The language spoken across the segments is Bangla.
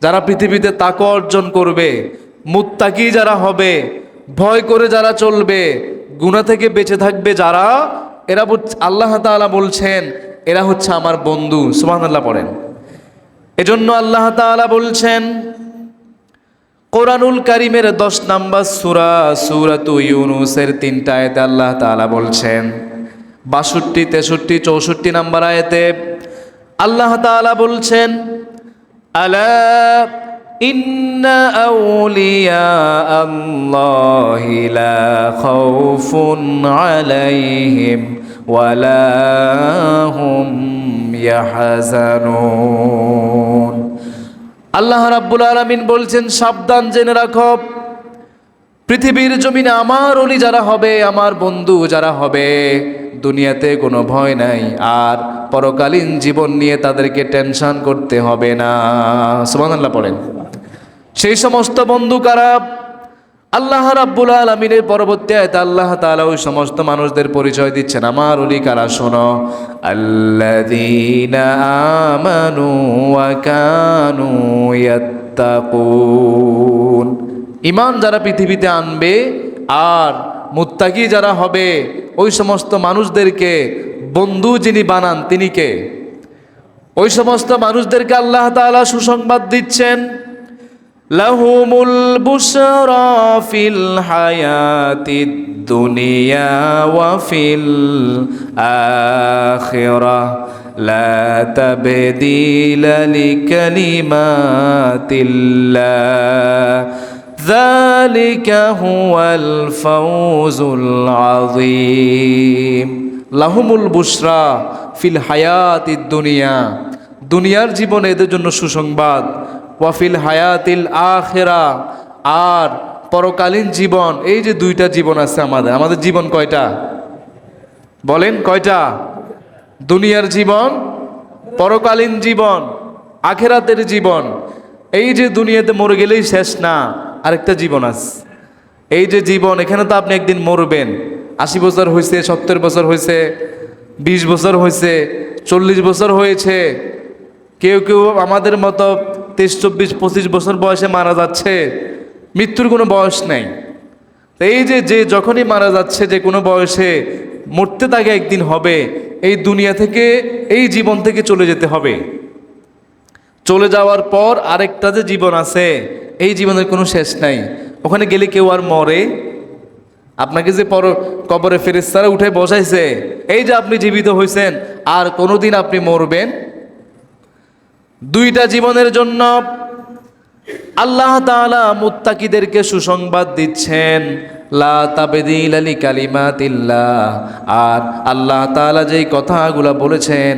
যারা পৃথিবীতে তাকওয়া অর্জন করবে, মুত্তাকি যারা হবে, ভয় করে যারা চলবে, গুনাহ থেকে বেঁচে থাকবে যারা, এরা আল্লাহ তাআলা বলছেন এরা হচ্ছে আমার বন্ধু। সুবহানাল্লাহ পড়েন। এজন্য আল্লাহ তাআলা বলছেন কোরআনুল কারীমের 10 নম্বর সূরা সূরাতু ইউনূসের 3টা আয়াতে আল্লাহ তাআলা বলছেন, 62, 63, 64 নম্বর আয়াতে আল্লাহ তাআলা বলছেন আলা ইন্না আউলিয়া আল্লাহি লা খাউফুন আলাইহিম ওয়ালা হুম ইয়াহজানুন। আল্লাহ রাব্বুল আলামিন বলছেন সাবধান জেনে রাখো, পৃথিবীর জমিনে আমার ওলি যারা হবে, আমার বন্ধু যারা হবে, দুনিয়াতে কোনো ভয় নাই, আর পরকালীন জীবন নিয়ে তাদেরকে টেনশন করতে হবে না। সুবহানাল্লাহ পড়েন। সেই সমস্ত বন্ধু কারা? আল্লাহ রাব্বুল আলামিনের পরবর্তী আয়াতে আল্লাহ তাআলা ওই সমস্ত মানুষদের পরিচয় দিচ্ছেন, আমার ওলি কারা শোনো, আল্লাযীনা আমানু ওয়া কানু ইয়াত্তাকুন। ঈমান যারা পৃথিবীতে আনবে আর মুত্তাকি যারা হবে, ওই সমস্ত মানুষদেরকে বন্ধু যিনি বানান তিনি কে? ওই সমস্ত মানুষদেরকে আল্লাহ তাআলা সুসংবাদ দিচ্ছেন, লাহুমুল বুশরা ফিল হায়াতিদ দুনিয়া ওয়া ফিল আখিরাহ লা তাবদীলা লিকালিমাতিল্লাহ যালিকা হুয়াল ফাওজুল আযীম। লাহুমুল বুশরা ফিল হায়াতিদ দুনিয়া, দুনিয়ার জীবনে এদের জন্য সুসংবাদ, ওয়াফিল হায়াতিল আখিরা, আর পরকালীন জীবন। এই যে দুইটা জীবন আছে আমাদের জীবন কয়টা বলেন? কয়টা? দুনিয়ার জীবন, পরকালীন জীবন, আখিরাতের জীবন। এই যে দুনিয়াতে মরে গেলেই শেষ না, আরেকটা জীবন আছে। এই যে জীবন, এখানে তো আপনি একদিন মরবেন। 80 বছর হয়েছে, 70 বছর হয়েছে, 20 বছর হয়েছে, 40 বছর হয়েছে, কেউ কেউ আমাদের মতো 23, 24, 25 বছর বয়সে মারা যাচ্ছে। মৃত্যুর কোনো বয়স নেই। তো এই যে যখনই মারা যাচ্ছে, যে কোনো বয়সে মরতে তাকে একদিন হবে। এই দুনিয়া থেকে, এই জীবন থেকে চলে যেতে হবে। চলে যাওয়ার পর আরেকটা যে জীবন আছে, এই জীবনের কোনো শেষ নাই। ওখানে গেলে কেউ আর মরে? আপনাকে যে কবরে ফেরেশতারা উঠে বসাইছে, এই যে আপনি জীবিত হয়েছেন, আর কোনোদিন আপনি মরবেন? দুইটা জীবনের জন্য আল্লাহ তাআলা মুত্তাকিদেরকে সুসংবাদ দিচ্ছেন, লা তাবদীলা লিকালিমাতিল্লাহ। আর আল্লাহ তাআলা যেই কথাগুলা বলেছেন,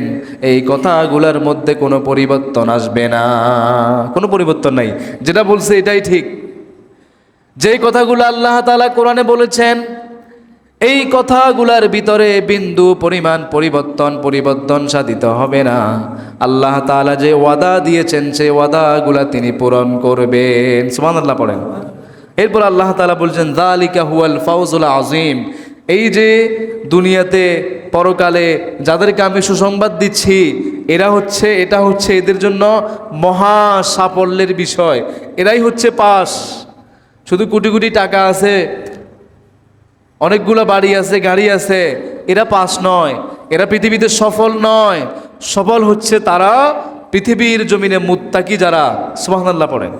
এই কথাগুলার মধ্যে কোনো পরিবর্তন আসবে না, কোনো পরিবর্তন নাই। যেটা বলছে এটাই ঠিক। যেই কথাগুলো আল্লাহ তাআলা কোরআনে বলেছেন, এই কথাগুলার ভিতরে বিন্দু পরিমাণ পরিবর্তন সাধিত হবে না। আল্লাহ তাআলা যে ওয়াদা দিয়েছেন, সেই ওয়াদাগুলা তিনি পূরণ করবেন। সুবহানাল্লাহ পড়েন। এরপর আল্লাহ তাআলা বলছেন, যালিকা হুয়াল ফাওজুল আযীম। এই যে দুনিয়াতে পরকালে যাদেরকে আমি সুসংবাদ দিচ্ছি, এটা হচ্ছে এদের জন্য মহা সাফল্যের বিষয়। এরাই হচ্ছে পাস। শুধু কোটি কোটি টাকা আছে, অনেকগুলো বাড়ি আছে, গাড়ি আছে, এরা পাস নয়। এরা পৃথিবীতে সফল নয়। সফল হচ্ছে তারা পৃথিবীর জমিনে মুত্তাকি যারা। সুবহানাল্লাহ পড়েন।